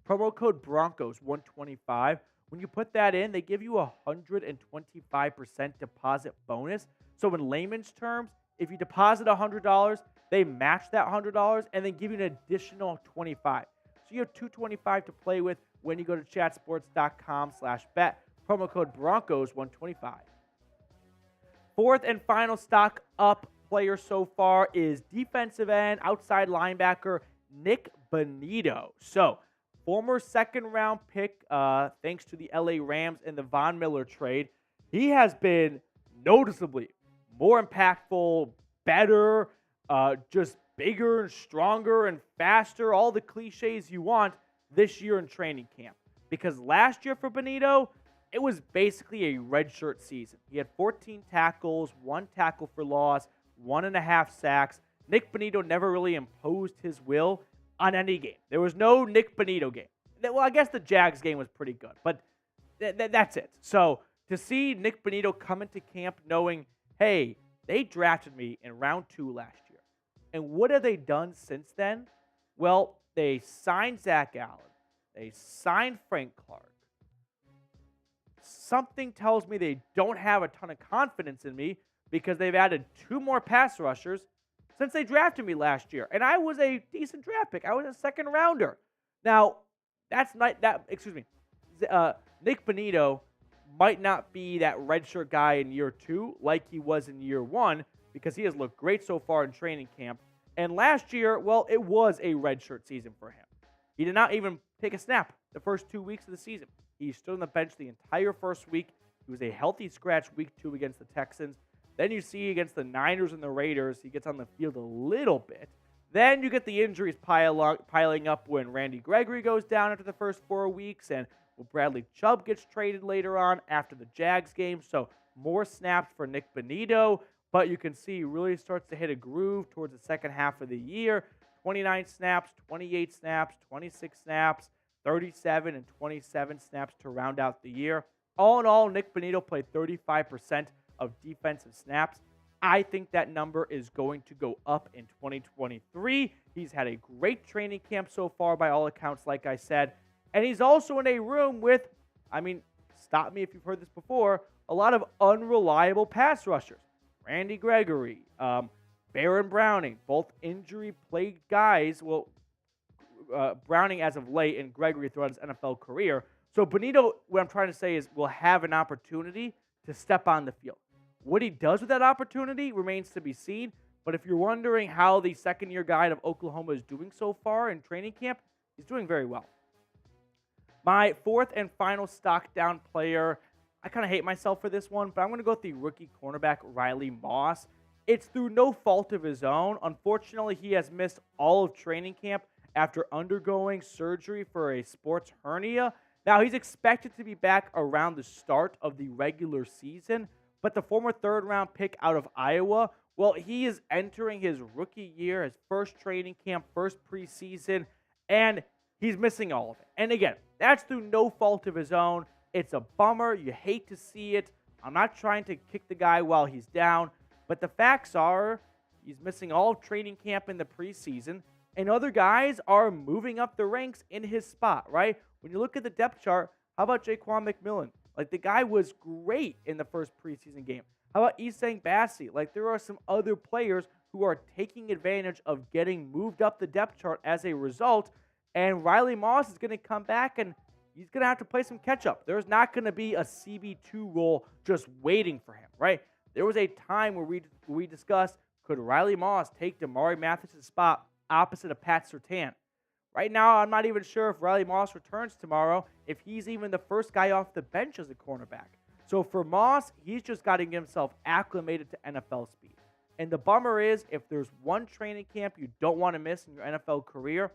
Speaker 1: Promo code Broncos125. When you put that in, they give you a 125% deposit bonus. So in layman's terms, if you deposit $100, they match that $100 and then give you an additional $25. So you have $225 to play with when you go to chatsports.com/bet. Promo code Broncos125. Fourth and final stock up player so far is defensive end, outside linebacker, Nick Bonitto. So, former second-round pick, thanks to the LA Rams and the Von Miller trade. He has been noticeably more impactful, better, just bigger and stronger and faster, all the cliches you want this year in training camp. Because last year for Bonitto, it was basically a redshirt season. He had 14 tackles, 1 tackle for loss, 1.5 sacks. Nick Bonitto never really imposed his will on any game. There was no Nick Bonitto game. Well, I guess the Jags game was pretty good, but that's it. So to see Nick Bonitto come into camp knowing, hey, they drafted me in round 2 last year. And what have they done since then? Well, they signed Zach Allen. They signed Frank Clark. Something tells me they don't have a ton of confidence in me because they've added 2 more pass rushers since they drafted me last year. And I was a decent draft pick. I was a second rounder. Now, that's not that, excuse me. Nick Bonitto might not be that redshirt guy in year 2 like he was in year 1 because he has looked great so far in training camp. And last year, well, it was a redshirt season for him. He did not even take a snap the first 2 weeks of the season. He stood on the bench the entire first week. He was a healthy scratch week 2 against the Texans. Then you see against the Niners and the Raiders, he gets on the field a little bit. Then you get the injuries piling up when Randy Gregory goes down after the first 4 weeks, and Bradley Chubb gets traded later on after the Jags game. So more snaps for Nick Bonitto, but you can see he really starts to hit a groove towards the second half of the year. 29 snaps, 28 snaps, 26 snaps, 37 and 27 snaps to round out the year. All in all, Nick Bonitto played 35% of defensive snaps. I think that number is going to go up in 2023. He's had a great training camp so far by all accounts, like I said. And he's also in a room with, stop me if you've heard this before, a lot of unreliable pass rushers. Randy Gregory, Baron Browning, both injury-plagued guys. Well, Browning as of late and Gregory throughout his NFL career. So Bonitto, what I'm trying to say is, will have an opportunity to step on the field. What he does with that opportunity remains to be seen. But if you're wondering how the second-year guy of Oklahoma is doing so far in training camp, he's doing very well. My fourth and final stock down player, I kind of hate myself for this one, but I'm going to go with the rookie cornerback Riley Moss. It's through no fault of his own. Unfortunately, he has missed all of training camp after undergoing surgery for a sports hernia. Now, he's expected to be back around the start of the regular season, but the former third-round pick out of Iowa, well, he is entering his rookie year, his first training camp, first preseason, and he's missing all of it. And again, that's through no fault of his own. It's a bummer. You hate to see it. I'm not trying to kick the guy while he's down, but the facts are he's missing all of training camp in the preseason, and other guys are moving up the ranks in his spot, right? When you look at the depth chart, how about Jaquan McMillan? Like, the guy was great in the first preseason game. How about Isang Bassi? Like, there are some other players who are taking advantage of getting moved up the depth chart as a result, and Riley Moss is going to come back and he's going to have to play some catch-up. There's not going to be a CB2 role just waiting for him, right? There was a time where we discussed, could Riley Moss take Damari Mathis' spot opposite of Pat Surtain? Right now, I'm not even sure if Riley Moss returns tomorrow, if he's even the first guy off the bench as a cornerback. So for Moss, he's just got to get himself acclimated to NFL speed. And the bummer is, if there's one training camp you don't want to miss in your NFL career,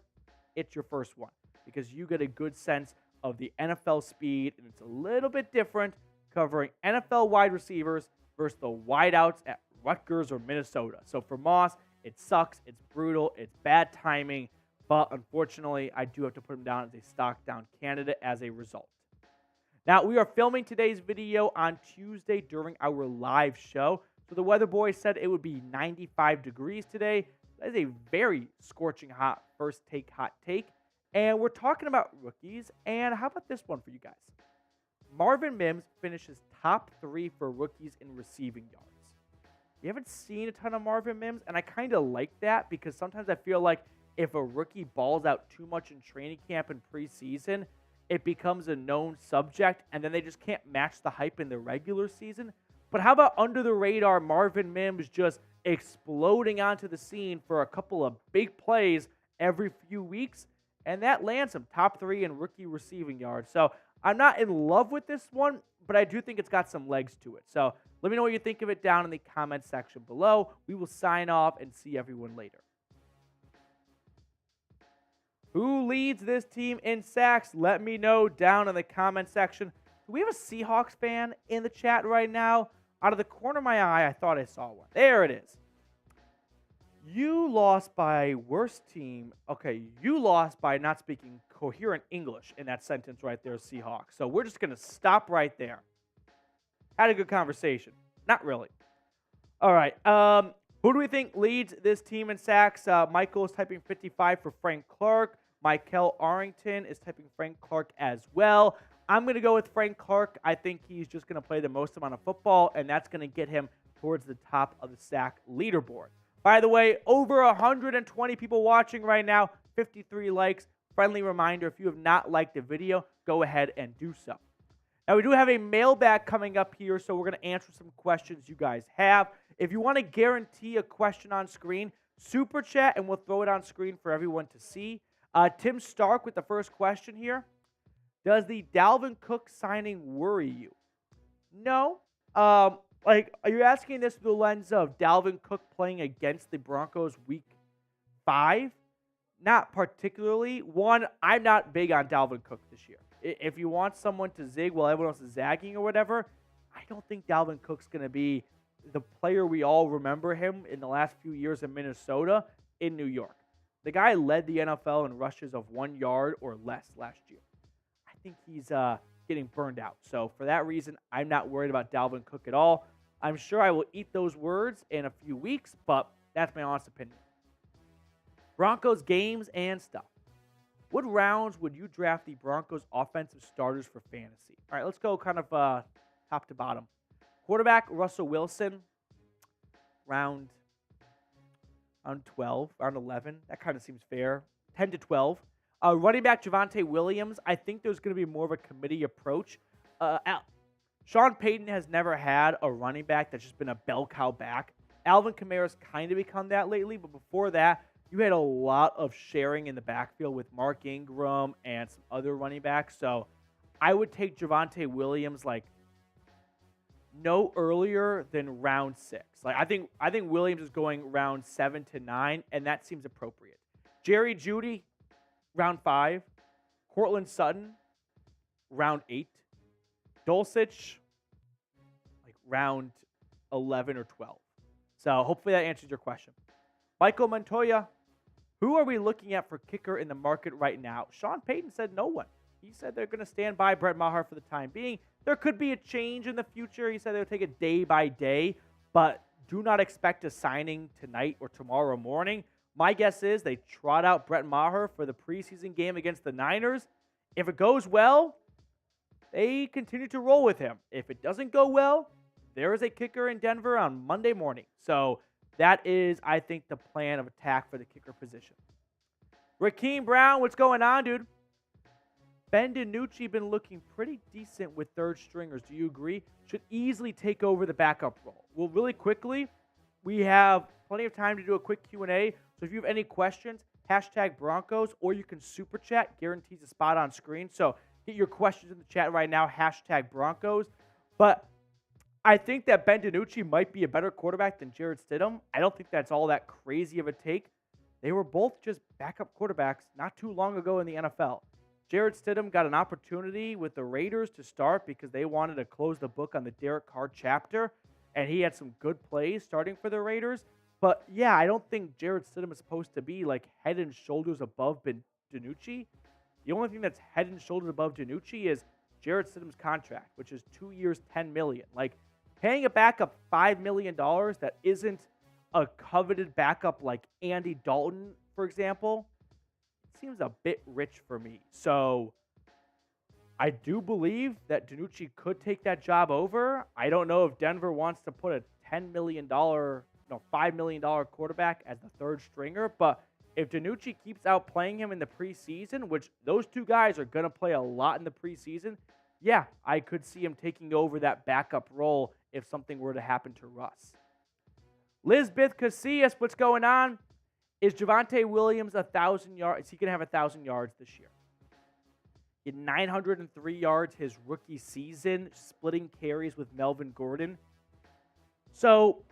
Speaker 1: it's your first one, because you get a good sense of the NFL speed, and it's a little bit different covering NFL wide receivers versus the wideouts at Rutgers or Minnesota. So for Moss, it sucks, it's brutal, it's bad timing, but unfortunately, I do have to put him down as a stock down candidate as a result. Now, we are filming today's video on Tuesday during our live show. So the weather boy said it would be 95 degrees today. That is a very scorching hot first take hot take. And we're talking about rookies. And how about this one for you guys? Marvin Mims finishes top 3 for rookies in receiving yards. you haven't seen a ton of Marvin Mims, and I kind of like that because sometimes I feel like if a rookie balls out too much in training camp and preseason, it becomes a known subject, and then they just can't match the hype in the regular season. But how about under the radar Marvin Mims just exploding onto the scene for a couple of big plays every few weeks, and that lands him top 3 in rookie receiving yards. So I'm not in love with this one, but I do think it's got some legs to it. So let me know what you think of it down in the comment section below. We will sign off and see everyone later. Who leads this team in sacks? Let me know down in the comment section. Do we have a Seahawks fan in the chat right now? Out of the corner of my eye, I thought I saw one. There it is. You lost by worst team. Okay, you lost by not speaking coherent English in that sentence right there, Seahawks. So we're just going to stop right there. Had a good conversation. Not really. All right. Who do we think leads this team in sacks? Michael is typing 55 for Frank Clark. Michael Arrington is typing Frank Clark as well. I'm going to go with Frank Clark. I think he's just going to play the most amount of football, and that's going to get him towards the top of the sack leaderboard. By the way, over 120 people watching right now, 53 likes. Friendly reminder, if you have not liked the video, go ahead and do so. Now, we do have a mailbag coming up here, so we're going to answer some questions you guys have. If you want to guarantee a question on screen, super chat, and we'll throw it on screen for everyone to see. Tim Stark with the first question here. Does the Dalvin Cook signing worry you? No. Are you asking this through the lens of Dalvin Cook playing against the Broncos week 5? Not particularly. One, I'm not big on Dalvin Cook this year. If you want someone to zig while everyone else is zagging or whatever, I don't think Dalvin Cook's going to be the player we all remember him in the last few years in Minnesota, in New York. The guy led the NFL in rushes of 1 yard or less last year. I think he's getting burned out. So for that reason, I'm not worried about Dalvin Cook at all. I'm sure I will eat those words in a few weeks, but that's my honest opinion. Broncos games and stuff. What rounds would you draft the Broncos offensive starters for fantasy? All right, let's go kind of top to bottom. Quarterback, Russell Wilson, round 12, round 11. That kind of seems fair. 10 to 12. Running back, Javonte Williams. I think there's going to be more of a committee approach. Sean Payton has never had a running back that's just been a bell cow back. Alvin Kamara's kind of become that lately, but before that, you had a lot of sharing in the backfield with Mark Ingram and some other running backs. So I would take Javonte Williams no earlier than round 6. I think Williams is going round 7 to 9, and that seems appropriate. Jerry Jeudy, round 5. Cortland Sutton, round 8. Dulcich, round 11 or 12. So hopefully that answers your question. Michael Montoya, who are we looking at for kicker in the market right now? Sean Payton said no one. He said they're going to stand by Brett Maher for the time being. There could be a change in the future. He said they'll take it day by day, but do not expect a signing tonight or tomorrow morning. My guess is they trot out Brett Maher for the preseason game against the Niners. If it goes well, they continue to roll with him. If it doesn't go well, there is a kicker in Denver on Monday morning. So that is, I think, the plan of attack for the kicker position. Rakeem Brown, what's going on, dude? Ben DiNucci been looking pretty decent with third stringers. Do you agree? Should easily take over the backup role. Well, really quickly, we have plenty of time to do a quick Q&A. So if you have any questions, hashtag Broncos, or you can super chat. Guarantees a spot on screen. So get your questions in the chat right now, hashtag Broncos. But I think that Ben DiNucci might be a better quarterback than Jarrett Stidham. I don't think that's all that crazy of a take. They were both just backup quarterbacks not too long ago in the NFL. Jarrett Stidham got an opportunity with the Raiders to start because they wanted to close the book on the Derek Carr chapter, and he had some good plays starting for the Raiders. But, yeah, I don't think Jarrett Stidham is supposed to be head and shoulders above DiNucci. The only thing that's head and shoulders above DiNucci is Jarrett Stidham's contract, which is 2 years, $10 million. Paying a backup $5 million that isn't a coveted backup like Andy Dalton, for example, seems a bit rich for me. So I do believe that DiNucci could take that job over. I don't know if Denver wants to put a $10 million, $5 million quarterback as the third stringer. But if DiNucci keeps outplaying him in the preseason, which those two guys are going to play a lot in the preseason, yeah, I could see him taking over that backup role if something were to happen to Russ. Lisbeth Casillas, what's going on? Is Javonte Williams 1,000 yards? Is he going to have 1,000 yards this year? He had 903 yards his rookie season, splitting carries with Melvin Gordon. So,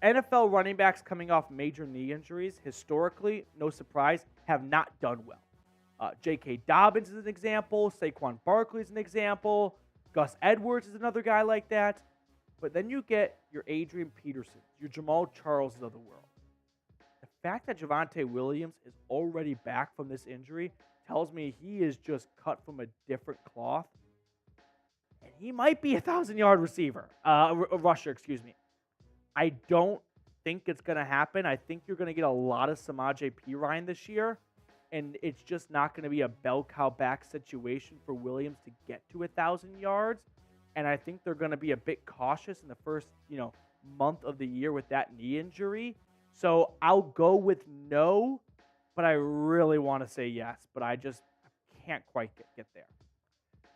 Speaker 1: NFL running backs coming off major knee injuries, historically, no surprise, have not done well. J.K. Dobbins is an example. Saquon Barkley is an example. Gus Edwards is another guy like that. But then you get your Adrian Peterson, your Jamal Charleses of the world. The fact that Javonte Williams is already back from this injury tells me he is just cut from a different cloth. And he might be a 1,000-yard rusher, excuse me. I don't think it's going to happen. I think you're going to get a lot of Samaje Perine this year. And it's just not going to be a bell cow back situation for Williams to get to 1,000 yards. And I think they're going to be a bit cautious in the first, month of the year with that knee injury. So I'll go with no, but I really want to say yes. But I can't quite get there.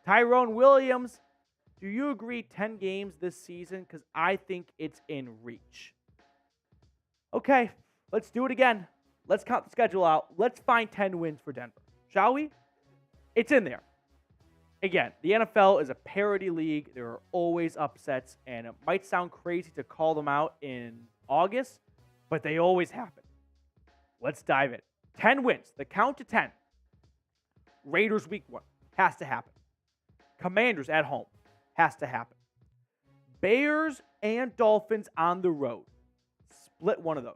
Speaker 1: Tyrone Williams, do you agree 10 games this season? Because I think it's in reach. Okay, let's do it again. Let's count the schedule out. Let's find 10 wins for Denver. Shall we? It's in there. Again, the NFL is a parity league. There are always upsets, and it might sound crazy to call them out in August, but they always happen. Let's dive in. 10 wins. The count to 10. Raiders week 1. Has to happen. Commanders at home. Has to happen. Bears and Dolphins on the road. Split one of those.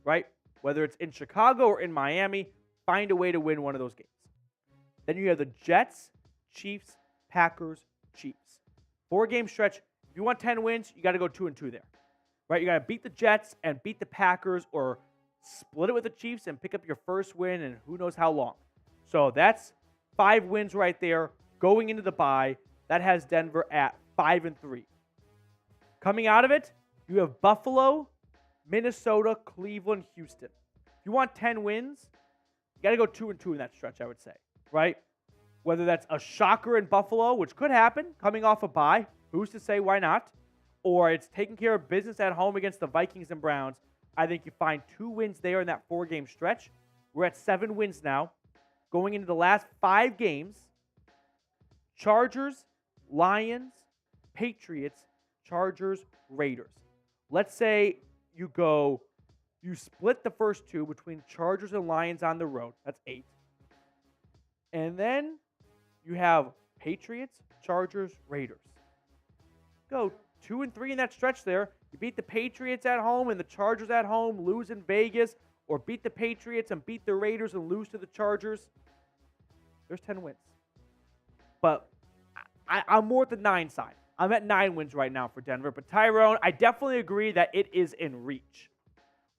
Speaker 1: Right? Whether it's in Chicago or in Miami, find a way to win one of those games. Then you have the Jets, Chiefs, Packers, Chiefs. 4-game stretch. If you want 10 wins, you got to go 2-2 there. Right? You got to beat the Jets and beat the Packers, or split it with the Chiefs and pick up your first win in who knows how long. So that's 5 wins right there. Going into the bye, that has Denver at 5-3. Coming out of it, you have Buffalo, Minnesota, Cleveland, Houston. If you want 10 wins, you got to go 2-2 in that stretch, I would say, right? Whether that's a shocker in Buffalo, which could happen, coming off a bye, who's to say why not? Or it's taking care of business at home against the Vikings and Browns. I think you find 2 wins there in that 4-game stretch. We're at 7 wins now. Going into the last 5 games, Chargers, Lions, Patriots, Chargers, Raiders. Let's say you split the first 2 between Chargers and Lions on the road. That's 8. And then you have Patriots, Chargers, Raiders. Go 2-3 in that stretch there. You beat the Patriots at home and the Chargers at home, lose in Vegas, or beat the Patriots and beat the Raiders and lose to the Chargers. There's 10 wins. But I'm more at the 9 side. I'm at 9 wins right now for Denver. But Tyrone, I definitely agree that it is in reach.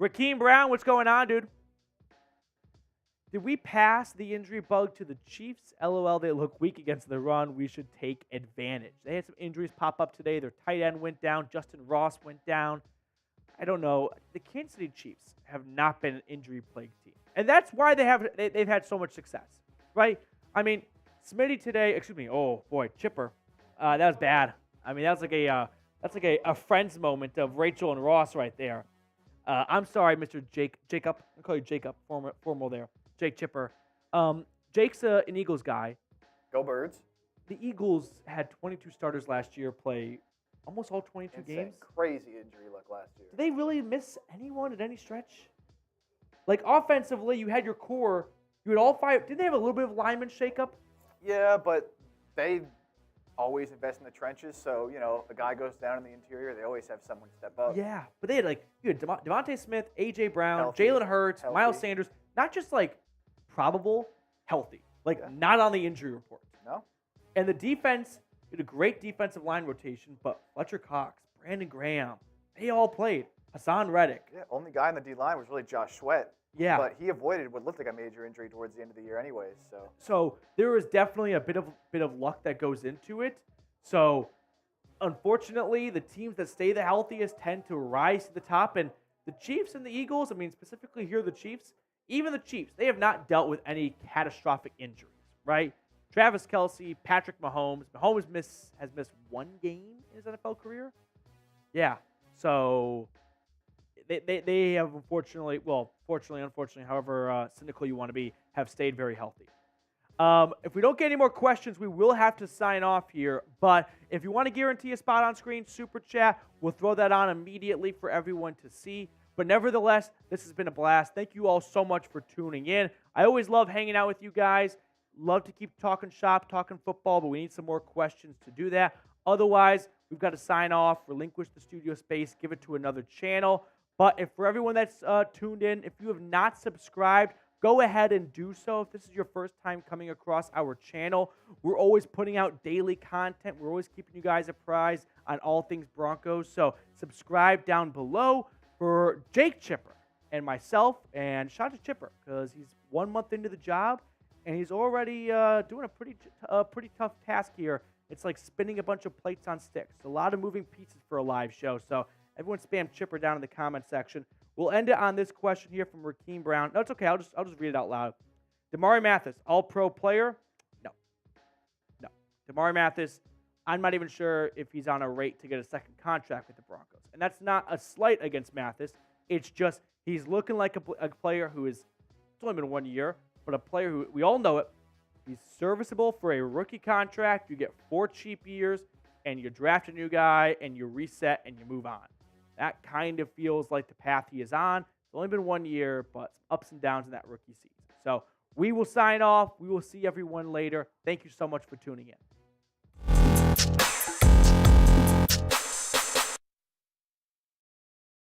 Speaker 1: Rakeem Brown, what's going on, dude? Did we pass the injury bug to the Chiefs? LOL, they look weak against the run. We should take advantage. They had some injuries pop up today. Their tight end went down. Justin Ross went down. I don't know. The Kansas City Chiefs have not been an injury-plagued team. And that's why they've had so much success, right? I mean, Smitty today, Chipper. That was bad. I mean, that's like a Friends moment of Rachel and Ross right there. I'm sorry, Mr. Jacob. I'll call you Jacob, formal there. Jake Chipper. Jake's an Eagles guy.
Speaker 2: Go Birds.
Speaker 1: The Eagles had 22 starters last year play almost all 22 games.
Speaker 2: Crazy injury luck last year.
Speaker 1: Did they really miss anyone at any stretch? Like, offensively, you had your core. You had all 5. Didn't they have a little bit of lineman shakeup?
Speaker 2: Yeah, but they always invest in the trenches. So, a guy goes down in the interior, they always have someone step up.
Speaker 1: Yeah, but they had, you had Devontae Smith, A.J. Brown,
Speaker 2: Healthy.
Speaker 1: Jalen Hurts,
Speaker 2: Healthy.
Speaker 1: Miles Sanders. Not just, probable, healthy. Not on the injury report.
Speaker 2: No.
Speaker 1: And the defense did a great defensive line rotation, but Fletcher Cox, Brandon Graham, they all played. Hassan Reddick.
Speaker 2: Yeah, only guy on the D-line was really Josh Sweat.
Speaker 1: Yeah.
Speaker 2: But he avoided what looked like a major injury towards the end of the year anyways. So
Speaker 1: there is definitely a bit of luck that goes into it. So unfortunately, the teams that stay the healthiest tend to rise to the top. And the Chiefs and the Eagles, I mean, specifically here, the Chiefs, even the Chiefs, they have not dealt with any catastrophic injuries, right? Travis Kelce, Patrick Mahomes. Mahomes has missed one game in his NFL career. Yeah. So they have unfortunately, unfortunately, however cynical you want to be, have stayed very healthy. If we don't get any more questions, we will have to sign off here. But if you want to guarantee a spot on screen, Super Chat, we'll throw that on immediately for everyone to see. But nevertheless, this has been a blast. Thank you all so much for tuning in. I always love hanging out with you guys. Love to keep talking shop, talking football, but we need some more questions to do that. Otherwise, we've got to sign off, relinquish the studio space, give it to another channel. But if for everyone that's tuned in, if you have not subscribed, go ahead and do so. If this is your first time coming across our channel, we're always putting out daily content. We're always keeping you guys apprised on all things Broncos. So subscribe down below for Jake Chipper and myself. And shout out to Chipper because he's 1 month into the job and he's already doing a pretty tough task here. It's like spinning a bunch of plates on sticks. A lot of moving pieces for a live show. So everyone spam Chipper down in the comment section. We'll end it on this question here from Rakeem Brown. No, it's okay. I'll just read it out loud. Damari Mathis, all-pro player? No. Damari Mathis, I'm not even sure if he's on a rate to get a second contract with the Broncos. And that's not a slight against Mathis. It's just he's looking like a player who is, it's only been 1 year, but a player who, we all know it, he's serviceable for a rookie contract. You get 4 cheap years, and you draft a new guy, and you reset, and you move on. That kind of feels like the path he is on. It's only been 1 year, but ups and downs in that rookie season. So we will sign off. We will see everyone later. Thank you so much for tuning in.